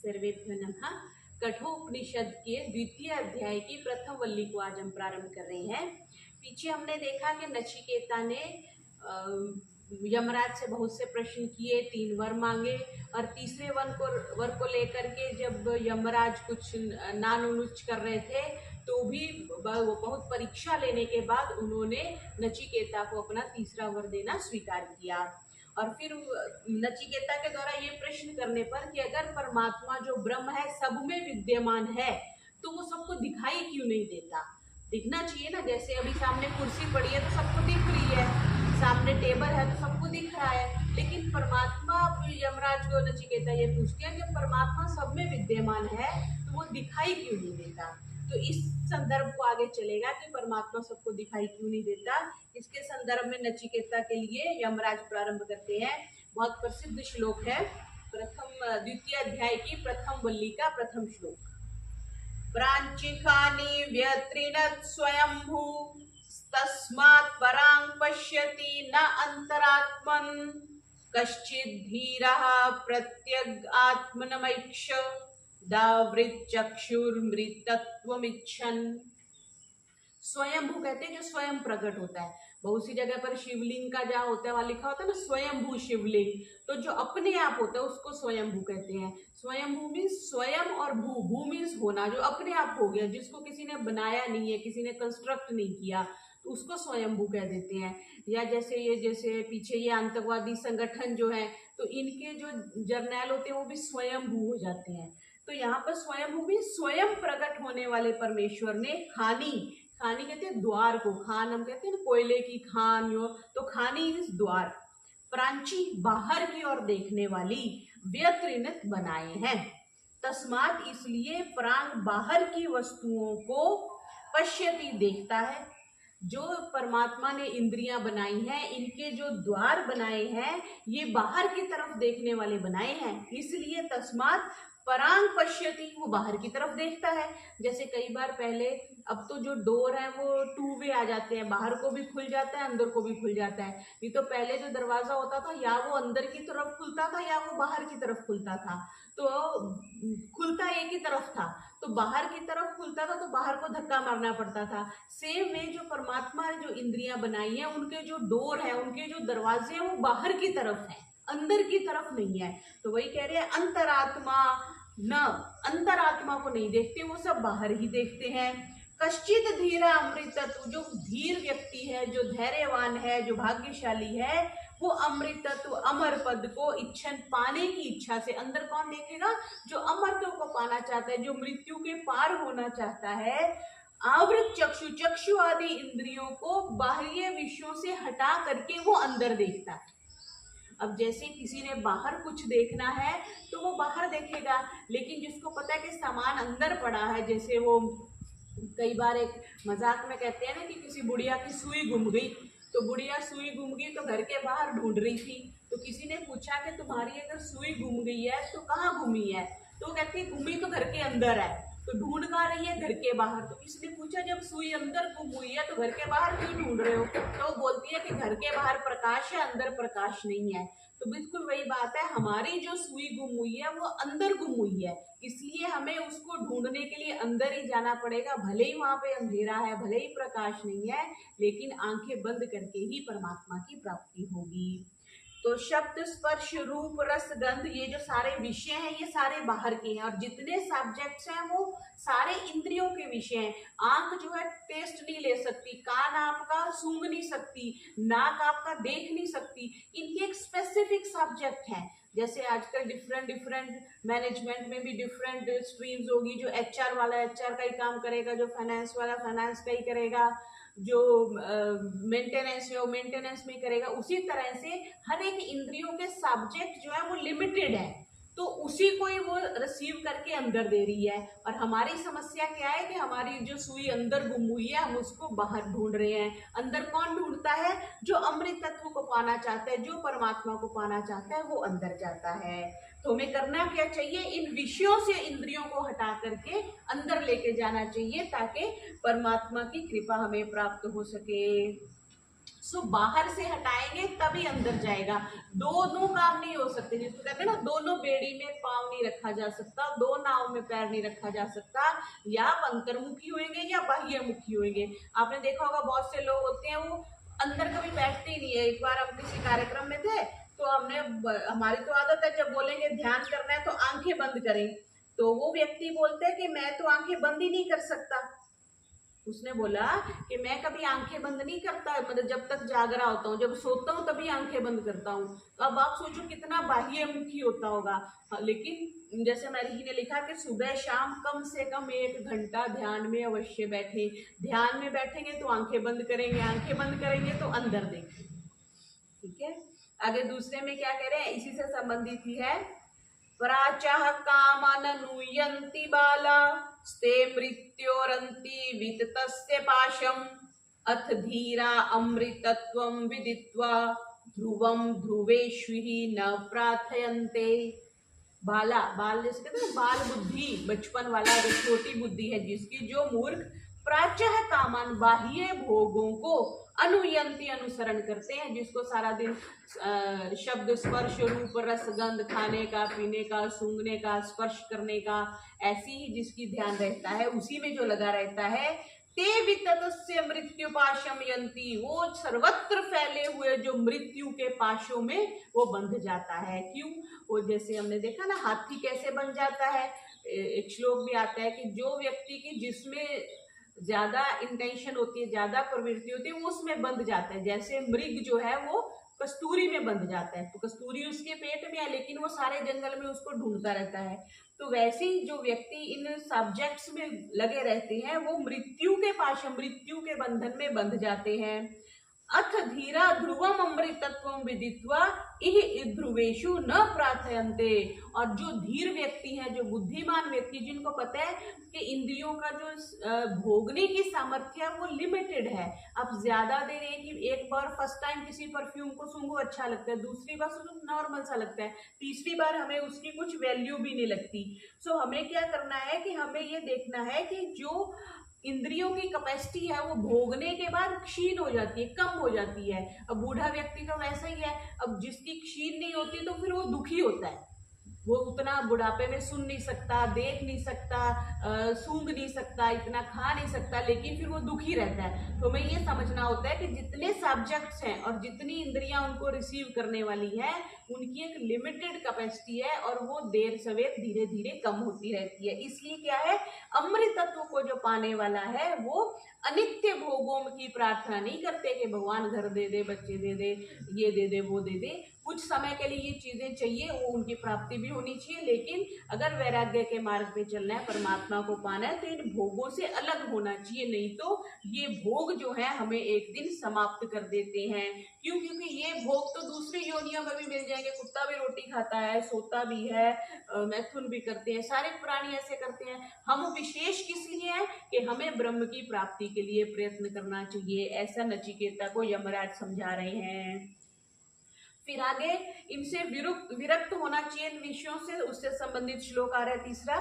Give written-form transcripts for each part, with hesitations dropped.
सर्वेभ्यो नमः। कठोपनिषद के द्वितीय अध्याय की प्रथम वल्ली को आज हम प्रारंभ कर रहे हैं। पीछे हमने देखा कि नचिकेता ने यमराज से बहुत से प्रश्न किए, 3 वर मांगे और तीसरे वर को लेकर के जब यमराज कुछ नानुनुच कर रहे थे तो भी बहुत परीक्षा लेने के बाद उन्होंने नचिकेता को अपना तीसरा वर देना स्वीकार किया। और फिर नचिकेता के द्वारा ये प्रश्न करने पर कि अगर परमात्मा जो ब्रह्म है सब में विद्यमान है तो वो सबको दिखाई क्यों नहीं देता? दिखना चाहिए ना, जैसे अभी सामने कुर्सी पड़ी है तो सबको दिख रही है, सामने टेबल है तो सबको दिख रहा है, लेकिन परमात्मा, यमराज को नचिकेता ये पूछते हैं कि परमात्मा सब में विद्यमान है तो वो दिखाई क्यों नहीं देता? तो इस संदर्भ को आगे चलेगा कि परमात्मा सबको दिखाई क्यों नहीं देता। इसके संदर्भ में नचिकेता के लिए यमराज प्रारंभ करते हैं। बहुत प्रसिद्ध श्लोक है, द्वितीय अध्याय की प्रथम वल्ली का प्रथम श्लोक। प्रांचिखानि व्यत्रिणत् स्वयंभू तस्मात् परां पश्यति न अंतरात्मन् कश्चित् धीरः प्रत्यगात्मनमैक्ष दावृचक्षुर्मृतत्वमिच्छन्। स्वयंभू कहते हैं जो स्वयं प्रकट होता है। बहुत सी जगह पर शिवलिंग का जहाँ होता है वहां लिखा होता है ना स्वयंभू शिवलिंग, तो जो अपने आप होता है उसको स्वयंभू कहते हैं। स्वयंभू मीन्स स्वयं और भू मीन्स होना, जो अपने आप हो गया, जिसको किसी ने बनाया नहीं है, किसी ने कंस्ट्रक्ट नहीं किया, तो उसको स्वयंभू कह देते हैं। या जैसे पीछे ये आतंकवादी संगठन जो है तो इनके जो जर्नैल होते हैं वो भी स्वयंभू हो जाते हैं। तो यहाँ पर स्वयंभू भी स्वयं प्रकट होने वाले परमेश्वर ने खानी कहते हैं द्वार को, खान हम कहते हैं ना कोयले की खान, तो खानी इस द्वार, प्रांची बाहर की ओर देखने वाली, व्यत्रिणत बनाए हैं। तस्मात इसलिए प्रांग बाहर की वस्तुओं को पश्यति देखता है। जो परमात्मा ने इंद्रियां बनाई हैं, इनके जो द्वार बनाए हैं ये बाहर की तरफ देखने वाले बनाए हैं, इसलिए तस्मात परांग पश्यति, वो बाहर की तरफ देखता है। जैसे कई बार पहले, अब तो जो डोर है वो 2 वे आ जाते हैं, बाहर को भी खुल जाता है अंदर को भी खुल जाता है। नहीं तो पहले जो दरवाजा होता था या वो अंदर की तरफ खुलता था या वो बाहर की तरफ खुलता था, तो खुलता एक ही तरफ था, तो बाहर की तरफ खुलता था तो बाहर को धक्का मारना पड़ता था। सेम वे जो परमात्मा ने जो इंद्रियां बनाई है उनके जो डोर है, उनके जो दरवाजे हैं वो बाहर की तरफ है, अंदर की तरफ नहीं है। तो वही कह रहे हैं अंतरात्मा न, अंतरात्मा को नहीं देखते, वो सब बाहर ही देखते हैं। कश्चित धीरा अमृतत्व, जो धीर व्यक्ति है, जो धैर्यवान है, जो भाग्यशाली है, वो अमृतत्व अमर पद को इच्छन पाने की इच्छा से, अंदर कौन देखेगा? जो अमरत्व को पाना चाहता है, जो मृत्यु के पार होना चाहता है, आवृत चक्षु आदि इंद्रियों को बाह्य विषयों से हटा करके वो अंदर देखता है। अब जैसे किसी ने बाहर कुछ देखना है तो वो बाहर देखेगा, लेकिन जिसको पता है कि सामान अंदर पड़ा है, जैसे वो कई बार एक मजाक में कहते हैं ना कि किसी बुढ़िया की सुई गुम गई, तो बुढ़िया सुई गुम गई तो घर के बाहर ढूंढ रही थी, तो किसी ने पूछा कि तुम्हारी अगर सुई गुम गई है तो कहाँ घूमी है? तो वो कहती है घूमी तो घर के अंदर है, तो ढूंढ कहाँ रही है? घर के बाहर। तो किसी ने पूछा जब सुई अंदर गुम हुई है तो घर के बाहर क्यों ढूंढ रहे हो? तो वो बोलती है कि घर के बाहर प्रकाश है, अंदर प्रकाश नहीं है। तो बिल्कुल वही बात है, हमारी जो सुई गुम हुई है वो अंदर गुम हुई है, इसलिए हमें उसको ढूंढने के लिए अंदर ही जाना पड़ेगा। भले ही वहां पे अंधेरा है, भले ही प्रकाश नहीं है, लेकिन आंखें बंद करके ही परमात्मा की प्राप्ति होगी। तो शब्द स्पर्श रूप रस गंध, ये जो सारे विषय हैं ये सारे बाहर के हैं, और जितने सब्जेक्ट्स हैं वो सारे इंद्रियों के विषय हैं। आंख जो है टेस्ट नहीं ले सकती, कान आपका सूंघ नहीं सकती, नाक आपका देख नहीं सकती, इनके एक स्पेसिफिक सब्जेक्ट है। जैसे आजकल डिफरेंट मैनेजमेंट में भी डिफरेंट स्ट्रीम्स होगी, जो एचआर वाला एचआर का ही काम करेगा, जो फाइनेंस वाला फाइनेंस का ही करेगा, जो मेंटेनेंस है वो मेंटेनेंस में करेगा। उसी तरह से हर एक इंद्रियों के सब्जेक्ट जो है वो लिमिटेड है, तो उसी को ही वो रिसीव करके अंदर दे रही है। और हमारी समस्या क्या है कि हमारी जो सुई अंदर गुम हुई है हम उसको बाहर ढूंढ रहे हैं। अंदर कौन ढूंढता है? जो अमृत तत्व को पाना चाहता है, जो परमात्मा को पाना चाहता है, वो अंदर जाता है। तो हमें करना क्या चाहिए? इन विषयों से इंद्रियों को हटा करके अंदर लेके जाना चाहिए, ताकि परमात्मा की कृपा हमें प्राप्त हो सके। सो बाहर से हटाएंगे तभी अंदर जाएगा। दोनों काम नहीं हो सकते, जिसको कहते हैं ना दोनों बेड़ी में पांव नहीं रखा जा सकता, दो नाव में पैर नहीं रखा जा सकता। या आप अंतर्मुखी होंगे या बाह्यमुखी होंगे। आपने देखा होगा बहुत से लोग होते हैं वो अंदर कभी बैठते ही नहीं है। एक बार हम किसी कार्यक्रम में थे तो हमारी तो आदत है जब बोलेंगे ध्यान करना है तो आंखें बंद करें, तो वो व्यक्ति बोलते हैं कि मैं तो आंखें बंद ही नहीं कर सकता। उसने बोला कि मैं कभी आंखें बंद नहीं करता, मतलब जब तक जाग रहा होता हूँ, जब सोता हूँ तभी आंखें बंद करता हूँ। तो अब आप सोचो कितना बाह्यमुखी होता होगा। हाँ, लेकिन जैसे मैरी जी ने लिखा कि सुबह शाम कम से कम 1 घंटा ध्यान में अवश्य बैठे। ध्यान में बैठेंगे तो आंखें बंद करेंगे, आंखें बंद करेंगे तो अंदर देखेंगे। ठीक है, आगे दूसरे में क्या कह रहे हैं, इसी से संबंधित ही है। प्राचः कामाननुयन्ति बाला स्ते मृत्योरन्ति विततस्य पाशम् अथ धीरा अमृतत्वं विदित्वा ध्रुवं ध्रुवेष्विहि न प्रार्थयन्ते। बाला, बाल जैसे कहते हैं बाल बुद्धि, बचपन वाला जो छोटी बुद्धि है जिसकी, जो मूर्ख प्राचः कामान बाह्य भोगों को अनुयंती अनुसरण करते हैं, जिसको सारा दिन शब्द स्पर्श रूप रस गंध, खाने का, पीने का, सूंघने का, स्पर्श करने का, ऐसी ही जिसकी ध्यान रहता है, उसी में जो लगा रहता है, ते विततस्य मृत्यु पाशम यंती, वो सर्वत्र फैले हुए जो मृत्यु के पाशों में वो बंध जाता है। क्यों? वो जैसे हमने देखा ना हाथी कैसे बन जाता है, एक श्लोक भी आता है कि जो व्यक्ति की जिसमें ज्यादा इंटेंशन होती है, ज्यादा प्रवृत्ति होती है, वो उसमें बंध जाता है। जैसे मृग जो है वो कस्तूरी में बंध जाता है, तो कस्तूरी उसके पेट में है लेकिन वो सारे जंगल में उसको ढूंढता रहता है। तो वैसे ही जो व्यक्ति इन सब्जेक्ट्स में लगे रहते हैं वो मृत्यु के पास, मृत्यु के बंधन में बंध जाते हैं। अथ धीरा ध्रुवम अमृतत्वम विदित्वा इह ध्रुवेशु न प्रार्थयन्ते। और जो धीर व्यक्ति है, जो बुद्धिमान व्यक्ति, जिनको पता है कि इंद्रियों का जो भोगने की सामर्थ्य है वो लिमिटेड है। अब ज्यादा देर एक बार फर्स्ट टाइम किसी परफ्यूम को सूंघो अच्छा लगता है, दूसरी बार नॉर्मल सा लगता है, तीसरी बार हमें उसकी कुछ वैल्यू भी नहीं लगती। सो हमें क्या करना है कि हमें ये देखना है कि जो इंद्रियों की कैपेसिटी है वो भोगने के बाद क्षीण हो जाती है, कम हो जाती है। अब बूढ़ा व्यक्ति तो वैसा ही है, अब जिसकी क्षीण नहीं होती तो फिर वो दुखी होता है, वो उतना बुढ़ापे में सुन नहीं सकता, देख नहीं सकता, सूंघ नहीं सकता, इतना खा नहीं सकता, लेकिन फिर वो दुखी रहता है। तो हमें ये समझना होता है कि जितने सब्जेक्ट्स हैं और जितनी इंद्रियां उनको रिसीव करने वाली है, उनकी एक लिमिटेड कैपेसिटी है और वो देर सवेर धीरे धीरे कम होती रहती है। इसलिए क्या है, अमृतत्व को जो पाने वाला है वो अनित्य भोगों की प्रार्थना नहीं करते कि भगवान घर दे दे, बच्चे दे दे, ये दे दे, वो दे दे। कुछ समय के लिए ये चीजें चाहिए, वो उनकी प्राप्ति भी होनी चाहिए, लेकिन अगर वैराग्य के मार्ग पे चलना है, परमात्मा को पाना है, तो इन भोगों से अलग होना चाहिए। नहीं तो ये भोग जो है हमें एक दिन समाप्त कर देते हैं। क्यों? क्योंकि ये भोग तो दूसरी योनियों में भी मिल जाएंगे। कुत्ता भी रोटी खाता है, सोता भी है, मैथुन भी करते हैं, सारे प्राणी ऐसे करते हैं। हम विशेष किस लिए हैं कि हमें ब्रह्म की प्राप्ति के लिए प्रयत्न करना चाहिए, ऐसा नचिकेता को यमराज समझा रहे हैं। फिर आगे इनसे विरक्त होना चाहिए इन विषयों से, उससे संबंधित श्लोक आ रहा है तीसरा।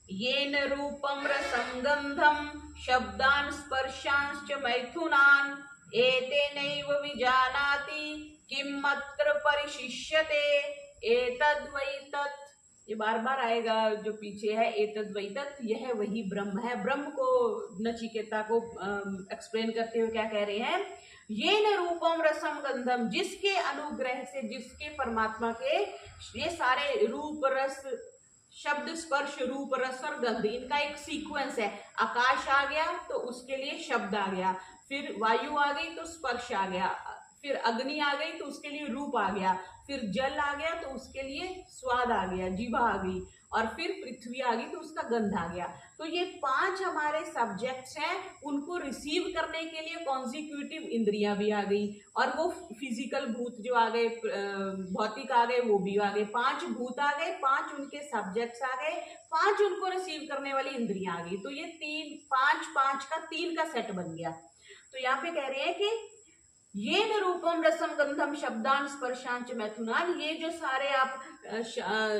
येन रूपम रसं गंधम शब्दान स्पर्शांश्च मैथुनान एतेनैव विजानाति किम अत्र परिशिष्यते एतद् वै तत्। ये बार बार आएगा जो पीछे है, एतद् वै तत्, यह वही ब्रह्म है। ब्रह्म को नचिकेता को एक्सप्लेन करते हुए क्या कह रहे हैं, ये न रूपम रसम गंधम, जिसके अनुग्रह से, जिसके परमात्मा के ये सारे रूप रस, शब्द स्पर्श रूप रस और गंध, इनका एक सीक्वेंस है। आकाश आ गया तो उसके लिए शब्द आ गया, फिर वायु आ गई तो स्पर्श आ गया, फिर अग्नि आ गई तो उसके लिए रूप आ गया, फिर जल आ गया तो उसके लिए स्वाद आ गया, जीवा आ गई, और फिर पृथ्वी आ गई तो उसका गंध आ गया। तो ये 5 हमारे सब्जेक्ट्स हैं, उनको रिसीव करने के लिए कॉन्जिक्यूटिव इंद्रियां भी आ गई, और वो फिजिकल भूत जो आ गए, भौतिक आ गए, वो भी आ गए। 5 भूत आ गए, 5 उनके सब्जेक्ट्स आ गए, 5 उनको रिसीव करने वाली इंद्रियां आ गई। तो ये 5 का 3 का सेट बन गया। तो यहाँ पे कह रहे हैं कि ये न रूपम रसम गंधम शब्दान स्पर्शांच मैथुनान, ये जो सारे आप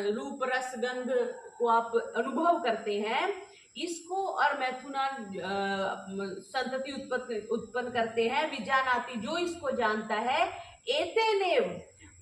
रूप रस गंध को आप अनुभव करते हैं, इसको और मैथुनान संतति उत्पन्न करते हैं। विजानाति, जो इसको जानता है, एतेनेव,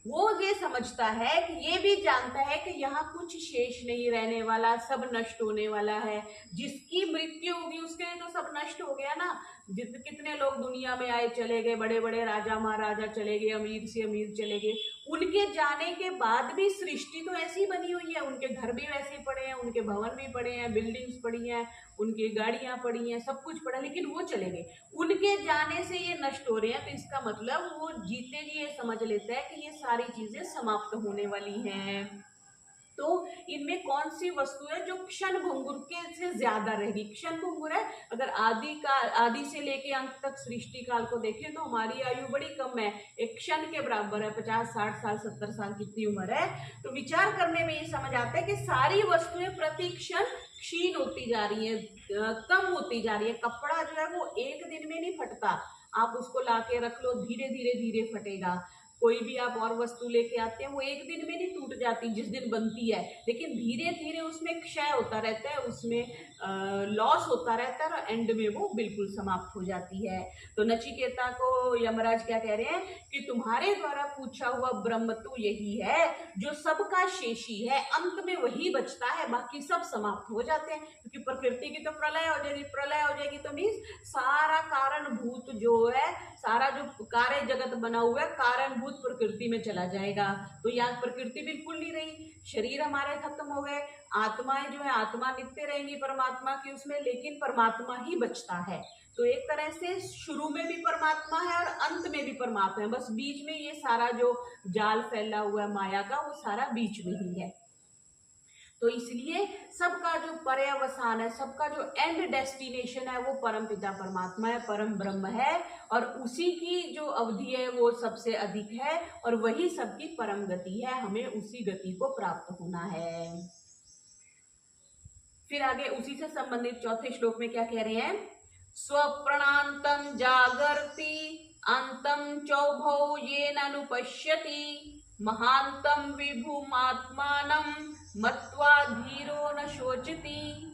वो ये समझता है कि ये भी जानता है कि यहाँ कुछ शेष नहीं रहने वाला, सब नष्ट होने वाला है। जिसकी मृत्यु होगी उसके लिए तो सब नष्ट हो गया ना। कितने लोग दुनिया में आए चले गए, बड़े बड़े राजा महाराजा चले गए, अमीर से अमीर चले गए, उनके जाने के बाद भी सृष्टि तो ऐसी बनी हुई है, उनके घर भी वैसे पड़े हैं, उनके भवन भी पड़े हैं, बिल्डिंग्स पड़ी हैं, उनकी गाड़ियां पड़ी हैं, सब कुछ पड़ा, लेकिन वो चले गए। उनके जाने से ये नष्ट हो रहे हैं, तो इसका मतलब वो जीते जी ये समझ लेता है कि ये सारी चीजें समाप्त होने वाली हैं। तो इनमें कौन सी वस्तु है जो क्षण भंगुर के से ज्यादा रहेगी? क्षण भंगुर है, अगर आदि से लेके अंत तक सृष्टि काल को देखें तो हमारी आयु बड़ी कम है, एक क्षण के बराबर है, 50 60 साल 70 साल कितनी उम्र है। तो विचार करने में ये समझ आता है कि सारी वस्तुएं प्रति क्षण क्षीण होती जा रही है, कम होती जा रही है। कपड़ा जो है वो एक दिन में नहीं फटता, आप उसको लाके रख लो, धीरे धीरे धीरे फटेगा। कोई भी आप और वस्तु लेके आते हैं, वो एक दिन में नहीं टूट जाती जिस दिन बनती है, लेकिन धीरे धीरे उसमें क्षय होता रहता है, उसमें लॉस होता रहता है, और एंड में वो बिल्कुल समाप्त हो जाती है। तो नचिकेता को यमराज क्या कह रहे हैं कि तुम्हारे द्वारा पूछा हुआ ब्रह्म तो यही है जो सबका शेषी है, अंत में वही बचता है, बाकी सब समाप्त हो जाते हैं। क्योंकि प्रकृति की तो प्रलय हो जाएगी, प्रलय हो जाएगी तो मीन्स सारा कारणभूत जो है, सारा जो कार्य जगत बना हुआ है कारणभूत प्रकृति में चला जाएगा। तो यहाँ प्रकृति बिल्कुल नहीं रही, शरीर हमारे खत्म हो गए, आत्माएं जो है, आत्मा नित्य रहेंगी परमात्मा की उसमें, लेकिन परमात्मा ही बचता है। तो एक तरह से शुरू में भी परमात्मा है और अंत में भी परमात्मा है, बस बीच में ये सारा जो जाल फैला हुआ है माया का, वो सारा बीच में ही है। तो इसलिए सबका जो पर्यवसान है, सबका जो एंड डेस्टिनेशन है, वो परम पिता परमात्मा है, परम ब्रह्म है, और उसी की जो अवधि है वो सबसे अधिक है, और वही सबकी परम गति है, हमें उसी गति को प्राप्त होना है। फिर आगे उसी से संबंधित चौथे श्लोक में क्या कह रहे हैं? स्वप्राणांतम जागर्ति अंतम चौभौ येन अनुपश्यति महांतम विभुमात्मानं मत्वा धीरो न शोचति।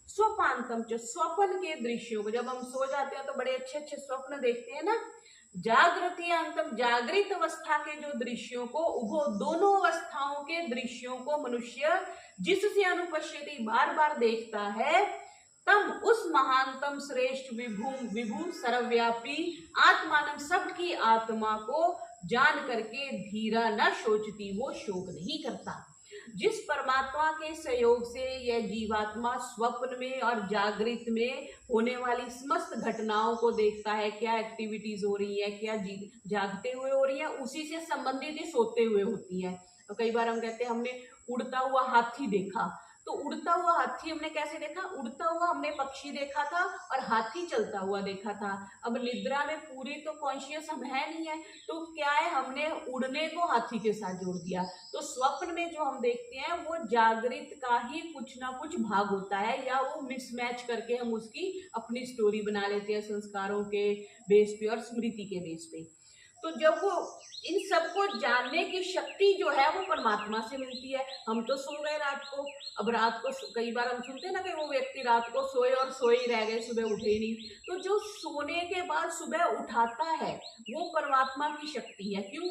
स्वपांतम, जो स्वप्न के दृश्यों को, जब हम सो जाते हैं तो बड़े अच्छे अच्छे स्वप्न देखते हैं ना। जागृति अंतम, जागृत अवस्था के जो दृश्यों को, उभो, दोनों अवस्थाओं के दृश्यों को मनुष्य जिससे अनुपश्यति, बार बार देखता है, तम उस महानतम श्रेष्ठ विभू सर्वव्यापी आत्मानम, सबकी आत्मा को जान करके धीरा न शोचती, वो शोक नहीं करता। जिस परमात्मा के सहयोग से यह जीवात्मा स्वप्न में और जागृत में होने वाली समस्त घटनाओं को देखता है, क्या एक्टिविटीज हो रही है, क्या जागते हुए हो रही है, उसी से संबंधित ही सोते हुए होती है। तो कई बार हम कहते हैं हमने उड़ता हुआ हाथी देखा, तो उड़ता हुआ हाथी हमने कैसे देखा? उड़ता हुआ हमने पक्षी देखा था और हाथी चलता हुआ देखा था। अब निद्रा में पूरी तो कॉन्शियस हम है नहीं है, तो क्या है, हमने उड़ने को हाथी के साथ जोड़ दिया। तो स्वप्न में जो हम देखते हैं वो जागृत का ही कुछ ना कुछ भाग होता है, या वो मिसमैच करके हम उसकी अपनी स्टोरी बना लेते हैं संस्कारों के बेस पे और स्मृति के बेस पे। तो जब वो इन सबको जानने की शक्ति जो है वो परमात्मा से मिलती है। हम तो सो गए रात को, अब रात को कई बार हम सुनते हैं ना कि वो व्यक्ति रात को सोए और सोए ही रह गए, सुबह उठे ही नहीं। तो जो सोने के बाद सुबह उठाता है वो परमात्मा की शक्ति है। क्यों?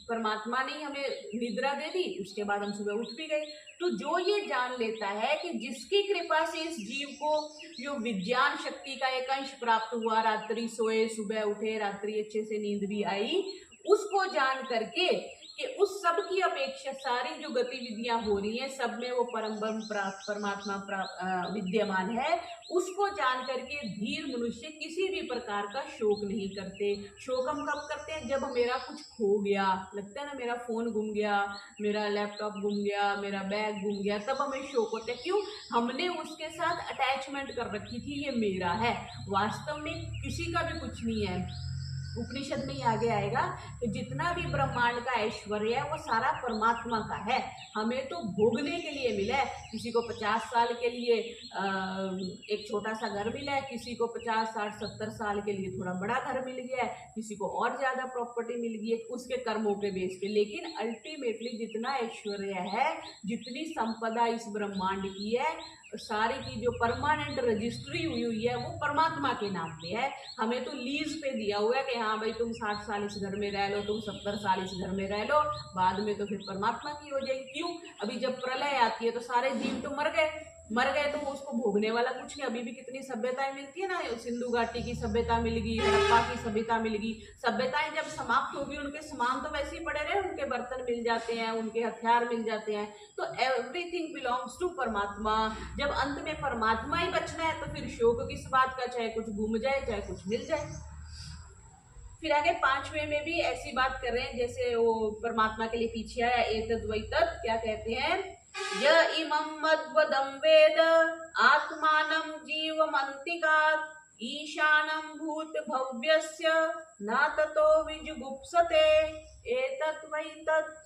परमात्मा ने हमें निद्रा दे दी, उसके बाद हम सुबह उठ भी गए। तो जो ये जान लेता है कि जिसकी कृपा से इस जीव को जो विज्ञान शक्ति का एक अंश प्राप्त हुआ, रात्रि सोए सुबह उठे, रात्रि अच्छे से नींद भी आई, उसको जान करके कि उस सब की अपेक्षा सारी जो गतिविधियां हो रही हैं सब में वो परम ब्रह्म परमात्मा विद्यमान है, उसको जान करके धीर मनुष्य किसी भी प्रकार का शोक नहीं करते। शोक हम कब करते हैं? जब मेरा कुछ खो गया, लगता है ना, मेरा फोन गुम गया, मेरा लैपटॉप गुम गया, मेरा बैग गुम गया, तब हमें शोक होता है। क्यों? हमने उसके साथ अटैचमेंट कर रखी थी, ये मेरा है। वास्तव में किसी का भी कुछ नहीं है। उपनिषद में ही आगे आएगा कि जितना भी ब्रह्मांड का ऐश्वर्य है वो सारा परमात्मा का है, हमें तो भोगने के लिए मिला है। किसी को 50 साल के लिए एक छोटा सा घर मिला है, किसी को 50 60 70 साल के लिए थोड़ा बड़ा घर मिल गया है, किसी को और ज्यादा प्रॉपर्टी मिल गई है उसके कर्मों के बेस पे। लेकिन अल्टीमेटली जितना ऐश्वर्य है, जितनी संपदा इस ब्रह्मांड की है, सारी की जो परमानेंट रजिस्ट्री हुई हुई है वो परमात्मा के नाम पे है। हमें तो लीज पे दिया हुआ है कि हाँ भाई तुम 60 साल इस घर में रह लो, तुम 70 साल इस घर में रह लो, बाद में तो फिर परमात्मा की हो जाएगी। क्यों? अभी जब प्रलय आती है तो सारे जीव तो मर गए तो उसको भोगने वाला कुछ नहीं। अभी भी कितनी सभ्यताएं मिलती है ना, सिंधु घाटी की सभ्यता मिल गई, हड़प्पा की सभ्यता मिल गई। सभ्यताएं जब समाप्त होगी उनके सामान तो वैसे ही पड़े रहे, उनके बर्तन मिल जाते हैं, उनके हथियार मिल जाते हैं। तो एवरीथिंग बिलोंग्स टू परमात्मा। जब अंत में परमात्मा ही बचना है तो फिर शोक किस बात का, चाहे कुछ घूम जाए चाहे कुछ मिल जाए। फिर आगे 5वें में भी ऐसी बात कर रहे हैं जैसे वो परमात्मा के लिए पीछे आया एतद्वैतत्, क्या कहते हैं, य इमं मद्वदं वेद आत्मानं जीवमन्तिकात् ईशानं भूतभव्यस्य न ततो विजुगुप्सते एतद्वैतत्।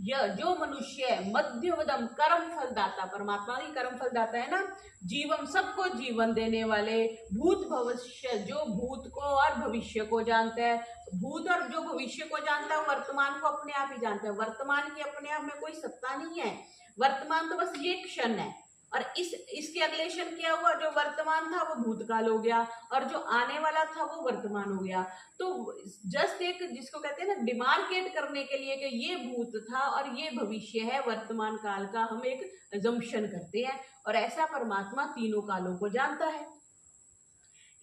यह जो मनुष्य है मध्यवदम कर्म फलदाता, परमात्मा ही कर्म फलदाता है ना, जीवम सबको जीवन देने वाले, भूत भविष्य जो भूत को और भविष्य को जानता है, भूत और जो भविष्य को जानता है वर्तमान को अपने आप ही जानता है। वर्तमान की अपने आप में कोई सत्ता नहीं है, वर्तमान तो बस ये क्षण है। और इसके अगले क्षण क्या हुआ, जो वर्तमान था वो भूतकाल हो गया और जो आने वाला था वो वर्तमान हो गया। तो जस्ट एक जिसको कहते हैं ना डिमार्केट करने के लिए कि ये भूत था और ये भविष्य है वर्तमान काल का, हम एक अजम्पशन करते हैं। और ऐसा परमात्मा तीनों कालों को जानता है।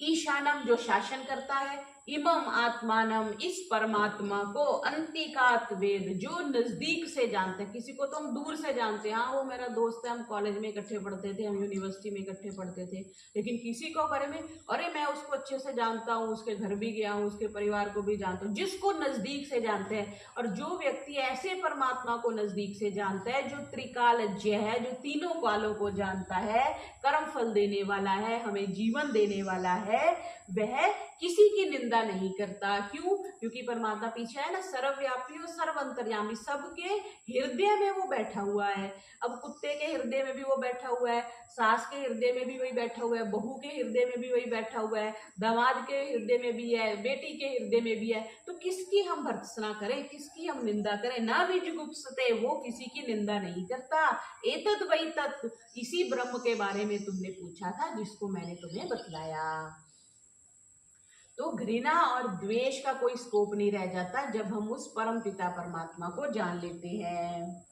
ईशानम जो शासन करता है, इमम आत्मानम इस परमात्मा को, अंतिकात वेद जो नजदीक से जानते हैं। किसी को तो हम दूर से जानते हैं, हाँ वो मेरा दोस्त है, हम कॉलेज में इकट्ठे पढ़ते थे, हम यूनिवर्सिटी में इकट्ठे पढ़ते थे। लेकिन किसी को बारे में अरे मैं उसको अच्छे से जानता हूँ, उसके घर भी गया हूँ, उसके परिवार को भी जानता हूँ, जिसको नजदीक से जानते हैं। और जो व्यक्ति ऐसे परमात्मा को नजदीक से जानता है, जो त्रिकालज्ञ है, जो तीनों कालों को जानता है, कर्म फल देने वाला है, हमें जीवन देने वाला है, वह किसी की निंदा नहीं करता। क्यों? क्योंकि परमात्मा पीछे है ना, सर्वव्यापी और सर्वंतर्यामी, सबके हृदय में वो बैठा हुआ है। अब कुत्ते के हृदय में भी वो बैठा हुआ है, सास के हृदय में भी वही बैठा हुआ है, बहू के हृदय में भी वही बैठा हुआ है, दामाद के हृदय में भी है, बेटी के हृदय में भी है। तो किसकी हम भर्त्सना करें, किसकी हम निंदा करें? ना विजुगुप्सते, वो किसी की निंदा नहीं करता। एतद् वै तत्, इसी ब्रह्म के बारे में तुमने पूछा था जिसको मैंने तुम्हें बतलाया। तो घृणा और द्वेष का कोई स्कोप नहीं रह जाता जब हम उस परम पिता परमात्मा को जान लेते हैं।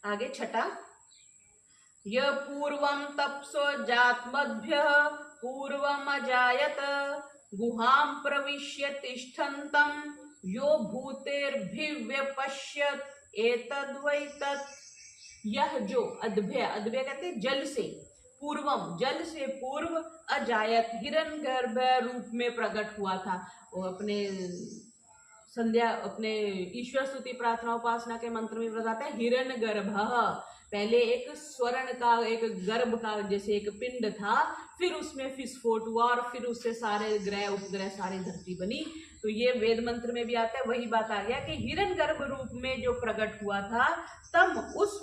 आगे छठा, य पूर्वं तपसो जातमद्भ्यः पूर्वम अजायत गुहां प्रविश्य तिष्ठन्तं यो भूतेर्भिव्यपश्यत् एतद्वैतत्। यह जो अद्भ्य, अद्भ्य कहते हैं जल से, पूर्वम जल से पूर्व, अजायत हिरण्यगर्भ रूप में प्रकट हुआ था। वो अपने संध्या, अपने ईश्वर स्तुति प्रार्थना उपासना के मंत्र में बताते हैं हिरण्यगर्भ। पहले एक स्वर्ण का, एक गर्भ का जैसे एक पिंड था, फिर उसमें विस्फोट हुआ और फिर उससे सारे ग्रह उपग्रह सारी धरती बनी। तो ये वेद मंत्र में भी आता है, वही बात आ गया कि हिरण्यगर्भ रूप में जो प्रकट हुआ था, तब उस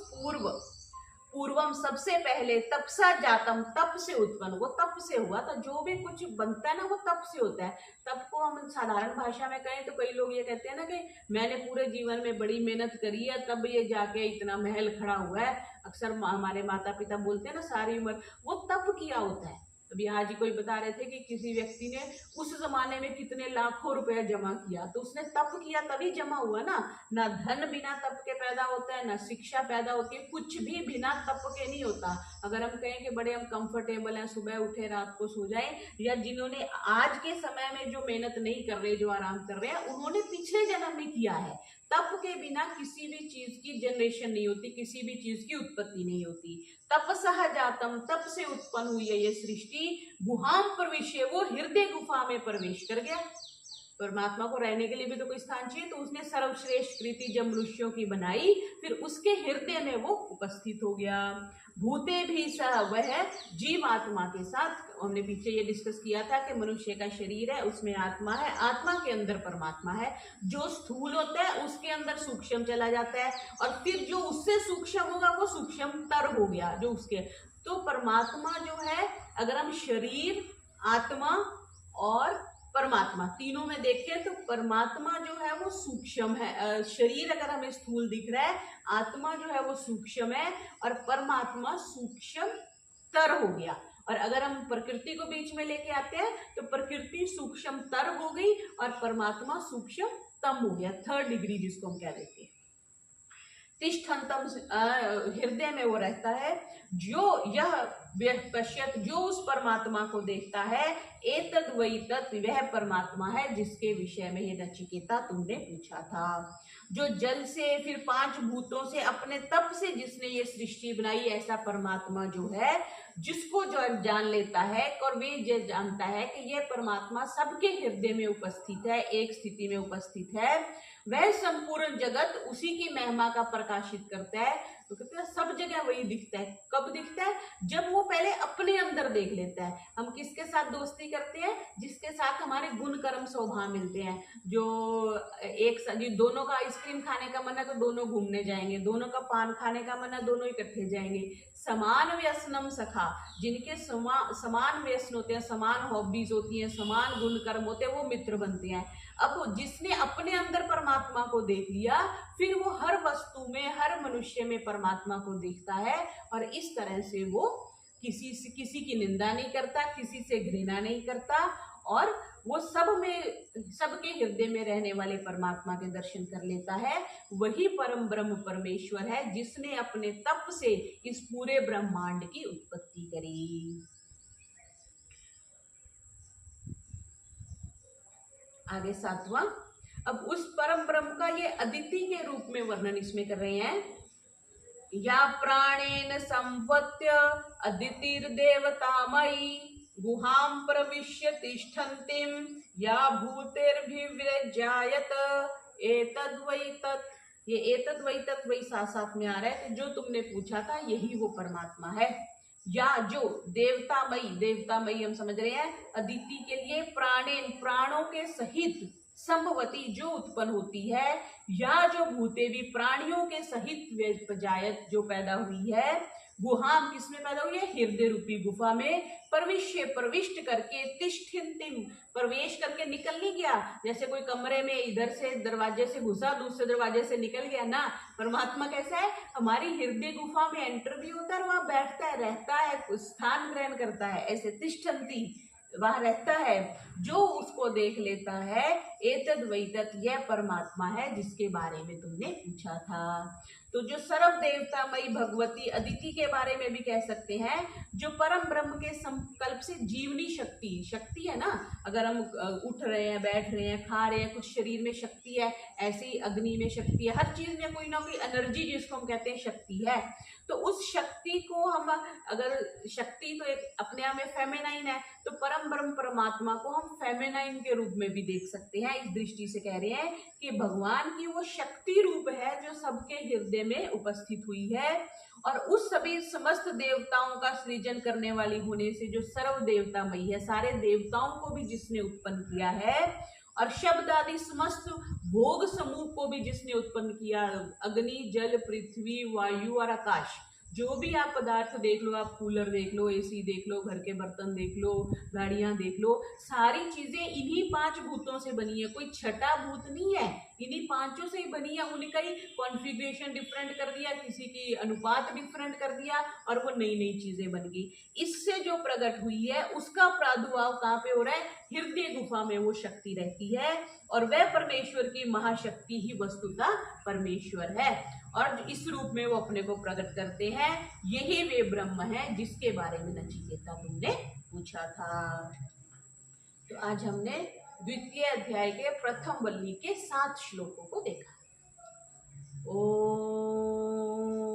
पूर्वम सबसे पहले, तपसा जातम तप से उत्पन्न, वो तप से हुआ था। जो भी कुछ बनता है ना वो तप से होता है। तप को हम साधारण भाषा में कहें तो कई लोग ये कहते हैं ना कि मैंने पूरे जीवन में बड़ी मेहनत करी है तब ये जाके इतना महल खड़ा हुआ है। अक्सर हमारे माता पिता बोलते हैं ना सारी उम्र, वो तप किया होता है। अभी आज ही कोई बता रहे थे कि किसी व्यक्ति ने उस जमाने में कितने लाखों रुपए जमा किया, तो उसने तप किया तभी जमा हुआ ना। ना धन बिना तप के पैदा होता है, ना शिक्षा पैदा होती है, कुछ भी बिना तप के नहीं होता। अगर हम कहें कि बड़े हम कंफर्टेबल हैं, सुबह उठे रात को सो जाए, या जिन्होंने आज के समय में जो मेहनत नहीं कर रहे, जो आराम कर रहे हैं, उन्होंने पिछले जन्म में किया है। तप के बिना किसी भी चीज की जनरेशन नहीं होती, किसी भी चीज की उत्पत्ति नहीं होती। तपसह जातम, तप से उत्पन्न हुई है ये सृष्टि। गुहाम प्रविश्य, वो हृदय गुफा में प्रवेश कर गया। परमात्मा को रहने के लिए भी तो कोई स्थान चाहिए, तो उसने सर्वश्रेष्ठ कृति जब मनुष्यों की बनाई, फिर उसके हृदय में वो उपस्थित हो गया। भूते भी सह, वह जीव आत्मा के साथ, हमने पीछे ये डिस्कस किया था कि मनुष्य का शरीर है, उसमें आत्मा है, आत्मा के अंदर परमात्मा है। जो स्थूल होता है उसके अंदर सूक्ष्म चला जाता है, और फिर जो उससे सूक्ष्म होगा वो सूक्ष्मतर हो गया जो उसके। तो परमात्मा जो है, अगर हम शरीर, आत्मा और परमात्मा, तीनों में देखें तो परमात्मा जो है वो सूक्ष्म है, शरीर अगर हमें स्थूल दिख रहा है, आत्मा जो है वो सूक्ष्म है और परमात्मा सूक्ष्म तर हो गया। और अगर हम प्रकृति को बीच में लेके आते हैं तो प्रकृति सूक्ष्म तर हो गई और परमात्मा सूक्ष्म तम हो गया, थर्ड डिग्री जिसको हम कह देते हैं। तिष्ठन्तम हृदय में वो रहता है। जो यह पश्यत, जो उस परमात्मा को देखता है, एतद वही तत्, वह परमात्मा है जिसके विषय में ये नचिकेता तुमने पूछा था। जो जल से फिर 5 भूतों से अपने तप से जिसने ये सृष्टि बनाई, ऐसा परमात्मा जो है, जिसको जो जान लेता है और वे ये जानता है कि यह परमात्मा सबके हृदय में उपस्थित है, एक स्थिति में उपस्थित है, वह संपूर्ण जगत उसी की महिमा का प्रकाशित करता है। तो कहते हैं सब जगह वही दिखता है। कब दिखता है? जब वो पहले अपने अंदर देख लेता है। हम किसके साथ दोस्ती करते हैं? जिसके साथ हमारे गुण कर्म स्वभाव मिलते हैं। जो एक साथ, दोनों का आइसक्रीम खाने का मन है तो दोनों घूमने जाएंगे, दोनों का पान खाने का मन है दोनों इकट्ठे जाएंगे। समान व्यसनम सखा, जिनके समान व्यसन होते हैं, समान हॉबीज होती हैं, समान गुण कर्म होते हैं, वो मित्र बनते हैं। अब जिसने अपने अंदर परमात्मा को देख लिया, फिर वो हर वस्तु में, हर मनुष्य में परमात्मा को देखता है और इस तरह से वो किसी की निंदा नहीं करता, किसी से घृणा नहीं करता और वो सब में, सबके हृदय में रहने वाले परमात्मा के दर्शन कर लेता है। वही परम ब्रह्म परमेश्वर है जिसने अपने तप से इस पूरे ब्रह्मांड की उत्पत्ति करी। आगे 7वां, अब उस परम ब्रह्म का ये अदिति के रूप में वर्णन इसमें कर रहे हैं। या प्राणेन संवत्य अदितिर्देवतामयी गुहां प्रविश्य तिष्ठन्तीं या भूतेर्भिव्यजायत एतद् वै तत्। ये एतद् वै तत् वही साथ साथ में आ रहा है कि जो तुमने पूछा था यही वो परमात्मा है। या जो देवतामयी, देवतामयी हम समझ रहे हैं, अदिति के लिए प्राणेन, प्राणों के सहित, संभवती जो उत्पन्न होती है, या जो भूते भी प्राणियों के सहित व्यजायत जो पैदा हुई है, गुहाम किसमें पैदा हुई है? हृदय रूपी गुफा में, प्रविश्य प्रविष्ट करके, तिष्ठन्तिम प्रवेश करके निकल नहीं गया। जैसे कोई कमरे में इधर से दरवाजे से घुसा, दूसरे दरवाजे से निकल गया ना। परमात्मा कैसा है? हमारी हृदय गुफा में एंटर भी होता है, वहां बैठता है, रहता है, स्थान ग्रहण करता है, ऐसे तिष्ठन्ति वहां रहता है। जो उसको देख लेता है, एतद् वै तत्, यह परमात्मा है जिसके बारे में तुमने पूछा था। तो जो सर्व देवतामयी भगवती अदिति के बारे में भी कह सकते हैं, जो परम ब्रह्म के संकल्प से जीवनी शक्ति है ना। अगर हम उठ रहे हैं, बैठ रहे हैं, खा रहे हैं, कुछ शरीर में शक्ति है, ऐसे ही अग्नि में शक्ति है, हर चीज में कोई ना कोई एनर्जी जिसको हम कहते हैं शक्ति है। तो उस शक्ति को हम, अगर शक्ति तो एक अपने आप में फेमिनाइन है, तो परम ब्रह्म परमात्मा को हम फेमिनाइन के रूप में भी देख सकते हैं। इस दृष्टि से कह रहे हैं कि भगवान की वो शक्ति रूप है जो सबके हृदय में उपस्थित हुई है और उस सभी समस्त देवताओं का सृजन करने वाली होने से जो सर्व देवतामयी है, सारे देवताओं को भी जिसने उत्पन्न किया है और शब्द आदि समस्त भोग समूह को भी जिसने उत्पन्न किया, अग्नि, जल, पृथ्वी, वायु और आकाश, जो भी आप पदार्थ देख लो, आप कूलर देख लो, एसी देख लो, घर के बर्तन देख लो, गाड़ियां देख लो, सारी चीजें इन्हीं 5 भूतों से बनी है। कोई छठा भूत नहीं है, इन्हीं 5 से ही बनी है। उनका ही कॉन्फ़िगरेशन डिफरेंट कर दिया, किसी की अनुपात डिफरेंट कर दिया और वो नई नई चीजें बन गई। इससे जो प्रकट हुई है उसका प्रादुर्भाव कहाँ पे हो रहा है? हृदय गुफा में वो शक्ति रहती है और वह परमेश्वर की महाशक्ति ही वस्तुतः परमेश्वर है और इस रूप में वो अपने को प्रकट करते हैं। यही वे ब्रह्म है जिसके बारे में नचिकेता तुमने पूछा था। तो आज हमने द्वितीय अध्याय के प्रथम वल्ली के 7 श्लोकों को देखा। ओम